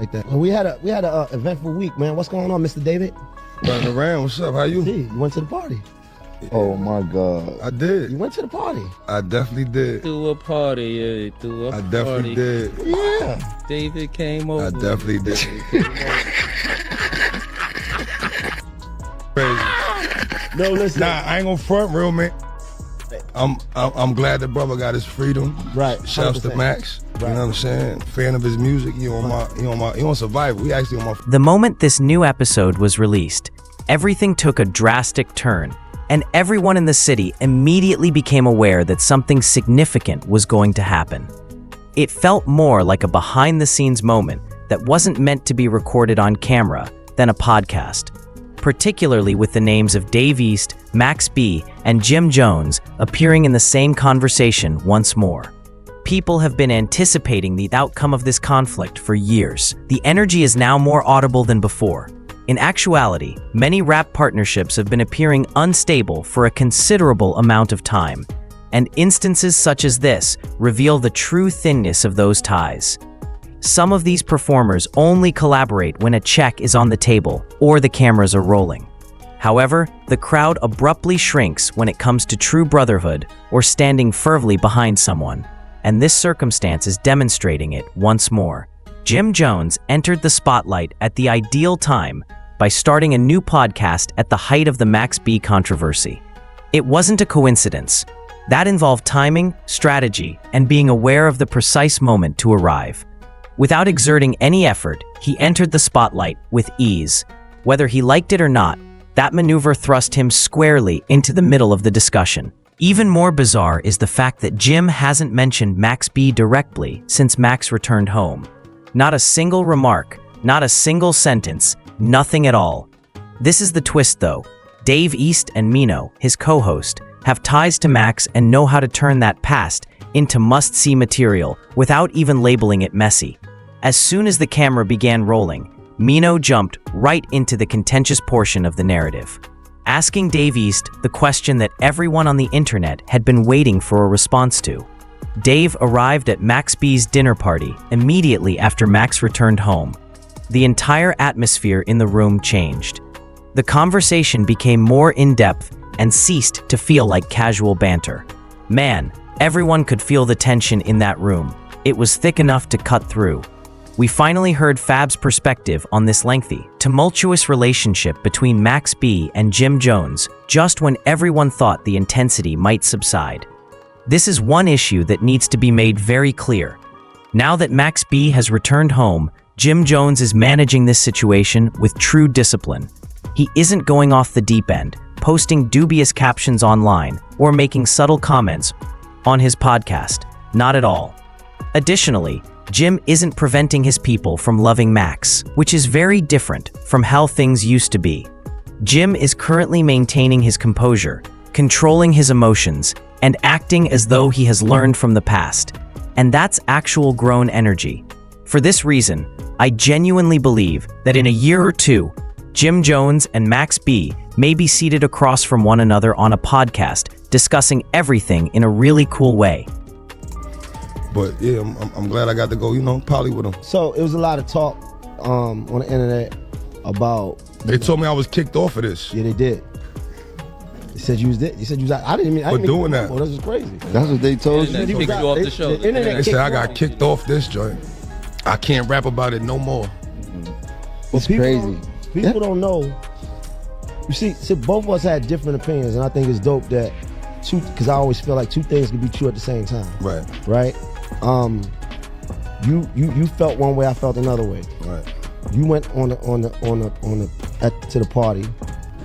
like that. Well, we had a eventful week, man. What's going on, Mr. David? Running around. What's up? How you? Hey, you went to the party. Oh my God. I did. You went to the party. I definitely did. Threw a party, yeah. Threw a I definitely party. did. Yeah. David came over. I definitely did. Crazy. No, listen. Nah, I ain't gonna front, real man. I'm glad the brother got his freedom. Right. Shouts to 100%. Max. Right. You know what I'm saying? Fan of his music. He on Survivor. We actually on my. The moment this new episode was released, everything took a drastic turn, and everyone in the city immediately became aware that something significant was going to happen. It felt more like a behind-the-scenes moment that wasn't meant to be recorded on camera than a podcast, particularly with the names of Dave East, Max B, and Jim Jones appearing in the same conversation once more. People have been anticipating the outcome of this conflict for years. The energy is now more audible than before. In actuality, many rap partnerships have been appearing unstable for a considerable amount of time, and instances such as this reveal the true thinness of those ties. Some of these performers only collaborate when a check is on the table or the cameras are rolling. However, the crowd abruptly shrinks when it comes to true brotherhood or standing firmly behind someone, and this circumstance is demonstrating it once more. Jim Jones entered the spotlight at the ideal time by starting a new podcast at the height of the Max B controversy. It wasn't a coincidence. That involved timing, strategy, and being aware of the precise moment to arrive. Without exerting any effort, he entered the spotlight with ease. Whether he liked it or not, that maneuver thrust him squarely into the middle of the discussion. Even more bizarre is the fact that Jim hasn't mentioned Max B directly since Max returned home. Not a single remark, not a single sentence, nothing at all. This is the twist though. Dave East and Mino, his co-host, have ties to Max and know how to turn that past into must-see material without even labeling it messy. As soon as the camera began rolling, Mino jumped right into the contentious portion of the narrative, asking Dave East the question that everyone on the internet had been waiting for a response to. Dave arrived at Max B's dinner party immediately after Max returned home. The entire atmosphere in the room changed. The conversation became more in-depth and ceased to feel like casual banter. Man, everyone could feel the tension in that room. It was thick enough to cut through. We finally heard Fab's perspective on this lengthy, tumultuous relationship between Max B and Jim Jones just when everyone thought the intensity might subside. This is one issue that needs to be made very clear. Now that Max B has returned home, Jim Jones is managing this situation with true discipline. He isn't going off the deep end, posting dubious captions online, or making subtle comments on his podcast. Not at all. Additionally, Jim isn't preventing his people from loving Max, which is very different from how things used to be. Jim is currently maintaining his composure, controlling his emotions, and acting as though he has learned from the past. And that's actual grown energy. For this reason, I genuinely believe that in a year or two, Jim Jones and Max B may be seated across from one another on a podcast, discussing everything in a really cool way. But yeah, I'm glad I got to go, poly with him. So it was a lot of talk on the internet about. They told me I was kicked off of this. Yeah, they did. They said you was. I didn't mean. For doing that. Well, this is crazy. That's what they told you? They kicked you off the show. The internet They said I got kicked kicked off this joint. I can't rap about it no more. It's crazy. People don't know. You see, both of us had different opinions, and I think it's dope that because I always feel like two things can be true at the same time. Right. Right. You felt one way, I felt another way. Right. You went to the party,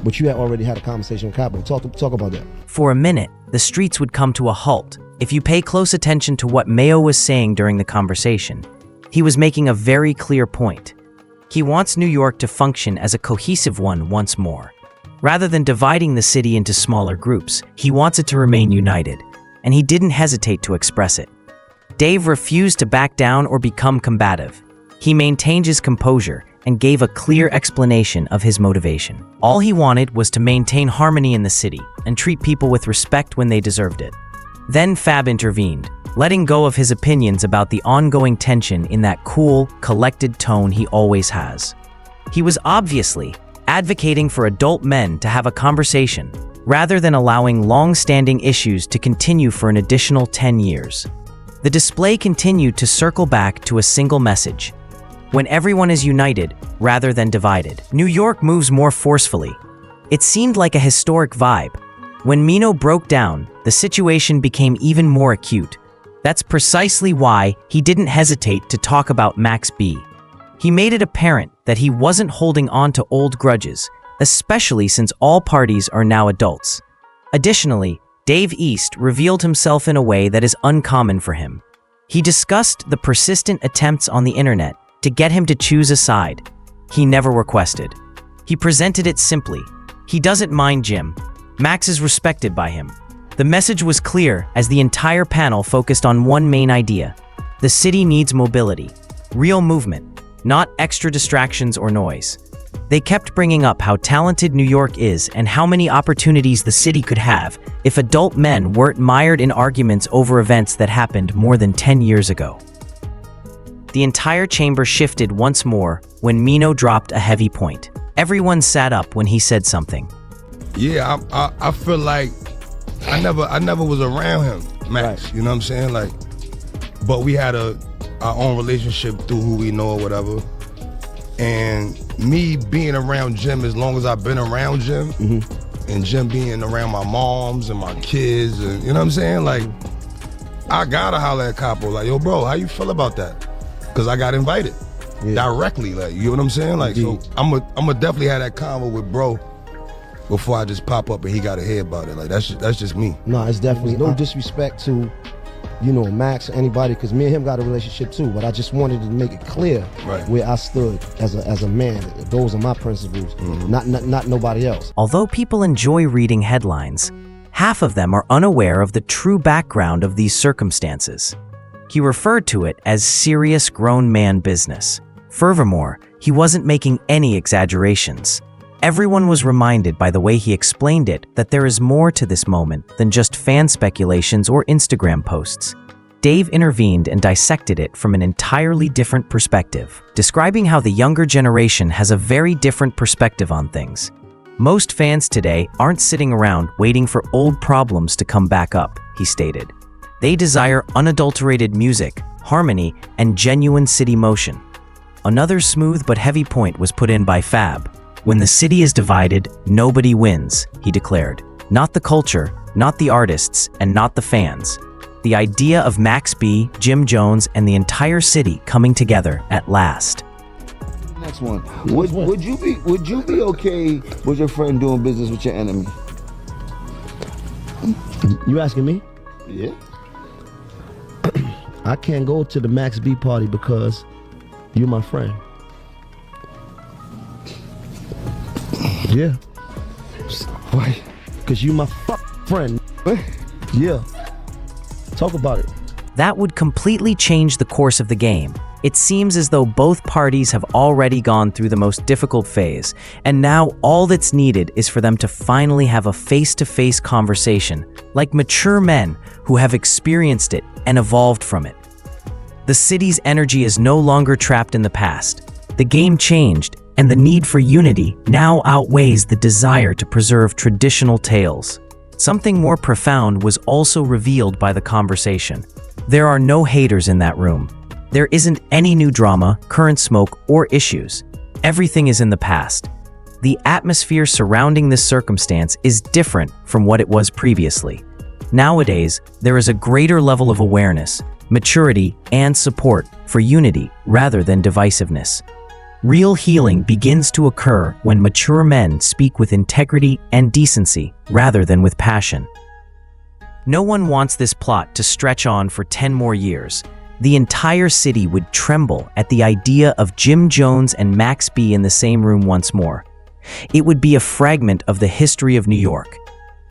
but you had already had a conversation with Capital. Talk about that. For a minute, the streets would come to a halt. If you pay close attention to what Mayo was saying during the conversation, he was making a very clear point. He wants New York to function as a cohesive one once more. Rather than dividing the city into smaller groups, he wants it to remain united, and he didn't hesitate to express it. Dave refused to back down or become combative. He maintained his composure and gave a clear explanation of his motivation. All he wanted was to maintain harmony in the city and treat people with respect when they deserved it. Then Fab intervened, letting go of his opinions about the ongoing tension in that cool, collected tone he always has. He was obviously advocating for adult men to have a conversation, rather than allowing long-standing issues to continue for an additional 10 years. The display continued to circle back to a single message: when everyone is united rather than divided, New York moves more forcefully. It seemed like a historic vibe. When Mino broke down, the situation became even more acute. That's precisely why he didn't hesitate to talk about Max B. He made it apparent that he wasn't holding on to old grudges, especially since all parties are now adults. Additionally, Dave East revealed himself in a way that is uncommon for him. He discussed the persistent attempts on the internet to get him to choose a side he never requested. He presented it simply: he doesn't mind Jim. Max is respected by him. The message was clear as the entire panel focused on one main idea: the city needs mobility, real movement, not extra distractions or noise. They kept bringing up how talented New York is and how many opportunities the city could have if adult men weren't mired in arguments over events that happened more than 10 years ago. The entire chamber shifted once more when Mino dropped a heavy point. Everyone sat up when he said something. Yeah, I feel like I never was around him, Max. Right. You know what I'm saying? Like, but we had our own relationship through who we know or whatever. And me being around Jim as long as I've been around Jim, and Jim being around my moms and my kids, and you know what I'm saying? Like, I gotta holler at Capo, like, yo, bro, how you feel about that? Because I got invited directly, like, you know what I'm saying? Like, so I'm a definitely have that convo with bro before I just pop up and he gotta hear about it. Like, that's just me. No, it's definitely no disrespect to, you know, Max or anybody, because me and him got a relationship too. But I just wanted to make it clear where I stood as a man. Those are my principles, not nobody else. Although people enjoy reading headlines, half of them are unaware of the true background of these circumstances. He referred to it as serious grown man business. Furthermore, he wasn't making any exaggerations. Everyone was reminded by the way he explained it that there is more to this moment than just fan speculations or Instagram posts. Dave intervened and dissected it from an entirely different perspective, describing how the younger generation has a very different perspective on things. Most fans today aren't sitting around waiting for old problems to come back up, he stated. They desire unadulterated music, harmony, and genuine city motion. Another smooth but heavy point was put in by Fab. When the city is divided, nobody wins, he declared. Not the culture, not the artists, and not the fans. The idea of Max B, Jim Jones, and the entire city coming together at last. Next one. Would you be okay with your friend doing business with your enemy? You asking me? Yeah. I can't go to the Max B party because you're my friend. Yeah. Why? Because you my friend. Yeah. Talk about it. That would completely change the course of the game. It seems as though both parties have already gone through the most difficult phase, and now all that's needed is for them to finally have a face-to-face conversation, like mature men who have experienced it and evolved from it. The city's energy is no longer trapped in the past. The game changed, and the need for unity now outweighs the desire to preserve traditional tales. Something more profound was also revealed by the conversation. There are no haters in that room. There isn't any new drama, current smoke, or issues. Everything is in the past. The atmosphere surrounding this circumstance is different from what it was previously. Nowadays, there is a greater level of awareness, maturity, and support for unity rather than divisiveness. Real healing begins to occur when mature men speak with integrity and decency rather than with passion. No one wants this plot to stretch on for 10 more years. The entire city would tremble at the idea of Jim Jones and Max B in the same room once more. It would be a fragment of the history of New York.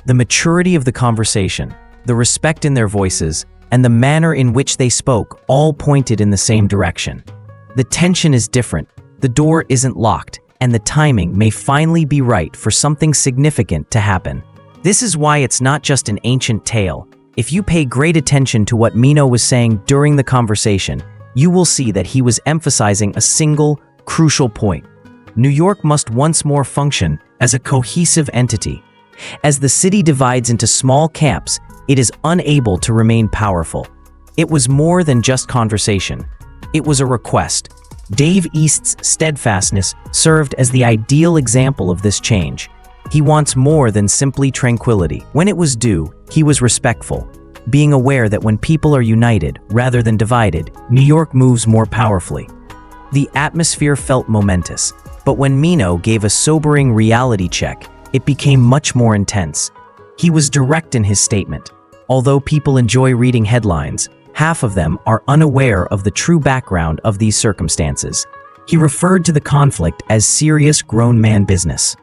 The maturity of the conversation, the respect in their voices, and the manner in which they spoke all pointed in the same direction. The tension is different, the door isn't locked, and the timing may finally be right for something significant to happen. This is why it's not just an ancient tale, If you pay great attention to what Mino was saying during the conversation, you will see that he was emphasizing a single, crucial point. New York must once more function as a cohesive entity. As the city divides into small camps, it is unable to remain powerful. It was more than just conversation. It was a request. Dave East's steadfastness served as the ideal example of this change. He wants more than simply tranquility. When it was due, he was respectful, being aware that when people are united rather than divided, New York moves more powerfully. The atmosphere felt momentous, but when Mino gave a sobering reality check, it became much more intense. He was direct in his statement. Although people enjoy reading headlines, half of them are unaware of the true background of these circumstances. He referred to the conflict as serious grown man business.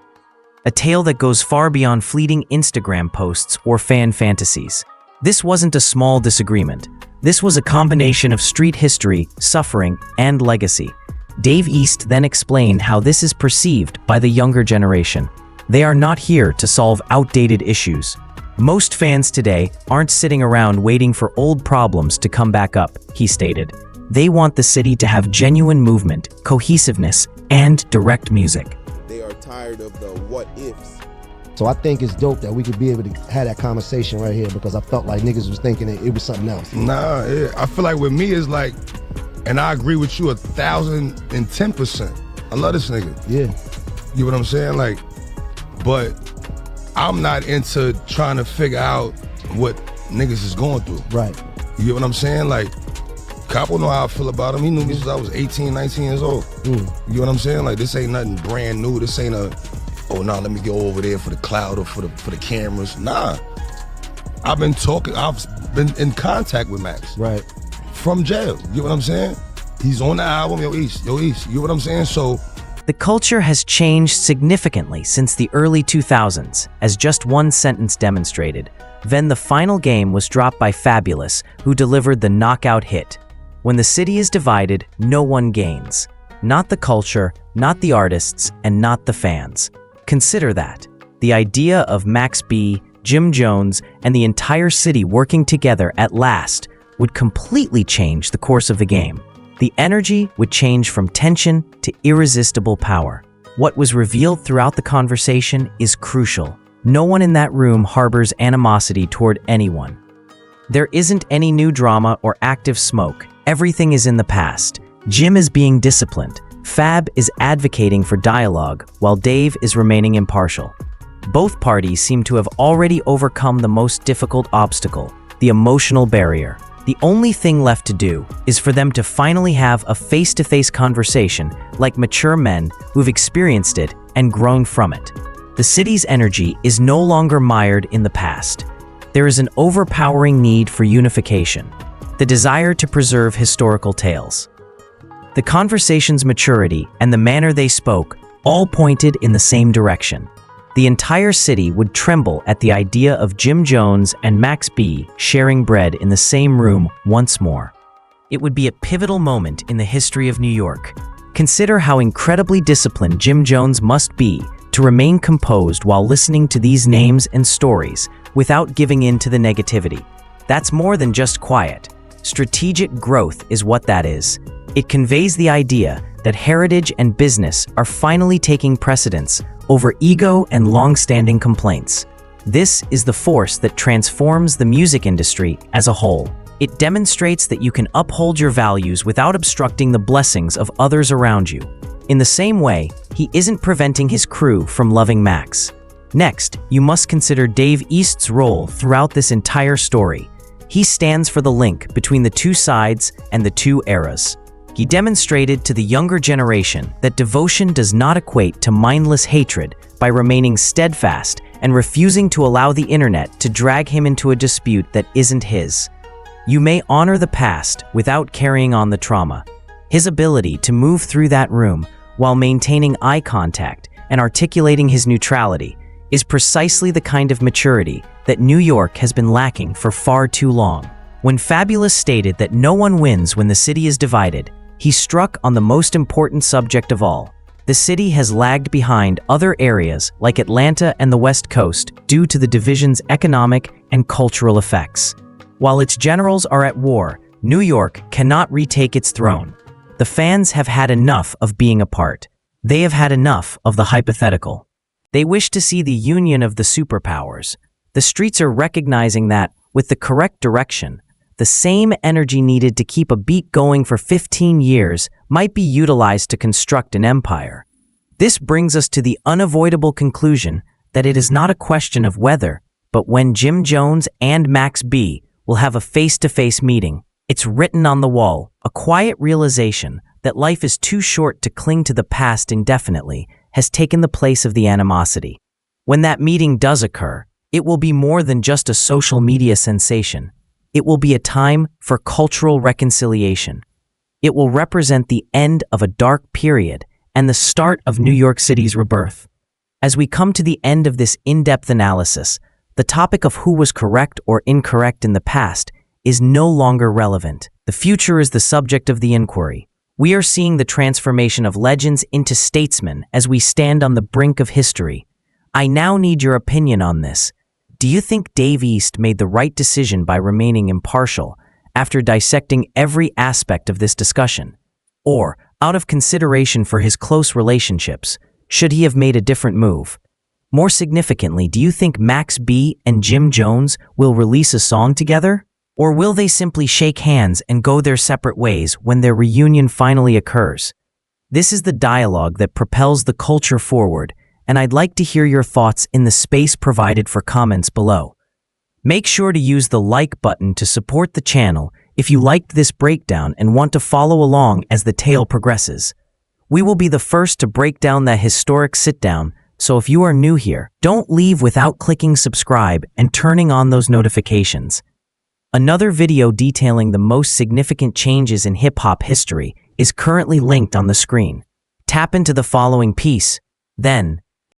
A tale that goes far beyond fleeting Instagram posts or fan fantasies. This wasn't a small disagreement. This was a combination of street history, suffering, and legacy. Dave East then explained how this is perceived by the younger generation. They are not here to solve outdated issues. Most fans today aren't sitting around waiting for old problems to come back up, he stated. They want the city to have genuine movement, cohesiveness, and direct music. They are tired of the what ifs. So I think it's dope that we could be able to have that conversation right here, because I felt like niggas was thinking it was something else. Nah, I feel like with me it's like, and I agree with you 1,010%. I love this nigga. Yeah. You know what I'm saying? Like, but I'm not into trying to figure out what niggas is going through. Right. You get what I'm saying? Like, Capo know how I feel about him. He knew me since I was 18, 19 years old. You know what I'm saying? Like, this ain't nothing brand new. This ain't let me go over there for the cloud or for the cameras. Nah. I've been in contact with Max. Right. From jail. You know what I'm saying? He's on the album, Yo East. You know what I'm saying? So The culture has changed significantly since the early 2000s, as just one sentence demonstrated. Then the final game was dropped by Fabulous, who delivered the knockout hit. When the city is divided, no one gains. Not the culture, not the artists, and not the fans. Consider that. The idea of Max B, Jim Jones, and the entire city working together at last would completely change the course of the game. The energy would change from tension to irresistible power. What was revealed throughout the conversation is crucial. No one in that room harbors animosity toward anyone. There isn't any new drama or active smoke. Everything is in the past. Jim is being disciplined. Fab is advocating for dialogue, while Dave is remaining impartial. Both parties seem to have already overcome the most difficult obstacle, the emotional barrier. The only thing left to do is for them to finally have a face-to-face conversation like mature men who've experienced it and grown from it. The city's energy is no longer mired in the past. There is an overpowering need for unification, the desire to preserve historical tales. The conversation's maturity and the manner they spoke all pointed in the same direction. The entire city would tremble at the idea of Jim Jones and Max B sharing bread in the same room once more. It would be a pivotal moment in the history of New York. Consider how incredibly disciplined Jim Jones must be to remain composed while listening to these names and stories without giving in to the negativity. That's more than just quiet. Strategic growth is what that is. It conveys the idea that heritage and business are finally taking precedence over ego and long-standing complaints. This is the force that transforms the music industry as a whole. It demonstrates that you can uphold your values without obstructing the blessings of others around you. In the same way, he isn't preventing his crew from loving Max. Next, you must consider Dave East's role throughout this entire story. He stands for the link between the two sides and the two eras. He demonstrated to the younger generation that devotion does not equate to mindless hatred by remaining steadfast and refusing to allow the internet to drag him into a dispute that isn't his. You may honor the past without carrying on the trauma. His ability to move through that room while maintaining eye contact and articulating his neutrality is precisely the kind of maturity that New York has been lacking for far too long. When Fabulous stated that no one wins when the city is divided, he struck on the most important subject of all. The city has lagged behind other areas like Atlanta and the West Coast due to the division's economic and cultural effects. While its generals are at war, New York cannot retake its throne. The fans have had enough of being apart. They have had enough of the hypothetical. They wish to see the union of the superpowers. The streets are recognizing that, with the correct direction, the same energy needed to keep a beat going for 15 years might be utilized to construct an empire. This brings us to the unavoidable conclusion that it is not a question of whether, but when Jim Jones and Max B will have a face-to-face meeting. It's written on the wall, a quiet realization that life is too short to cling to the past indefinitely has taken the place of the animosity. When that meeting does occur, it will be more than just a social media sensation. It will be a time for cultural reconciliation. It will represent the end of a dark period and the start of New York City's rebirth. As we come to the end of this in-depth analysis, the topic of who was correct or incorrect in the past is no longer relevant. The future is the subject of the inquiry. We are seeing the transformation of legends into statesmen as we stand on the brink of history. I now need your opinion on this. Do you think Dave East made the right decision by remaining impartial after dissecting every aspect of this discussion? Or, out of consideration for his close relationships, should he have made a different move? More significantly, do you think Max B and Jim Jones will release a song together? Or will they simply shake hands and go their separate ways when their reunion finally occurs? This is the dialogue that propels the culture forward, and I'd like to hear your thoughts in the space provided for comments below. Make sure to use the like button to support the channel if you liked this breakdown and want to follow along as the tale progresses. We will be the first to break down that historic sit-down, so if you are new here, don't leave without clicking subscribe and turning on those notifications. Another video detailing the most significant changes in hip-hop history is currently linked on the screen. Tap into the following piece, then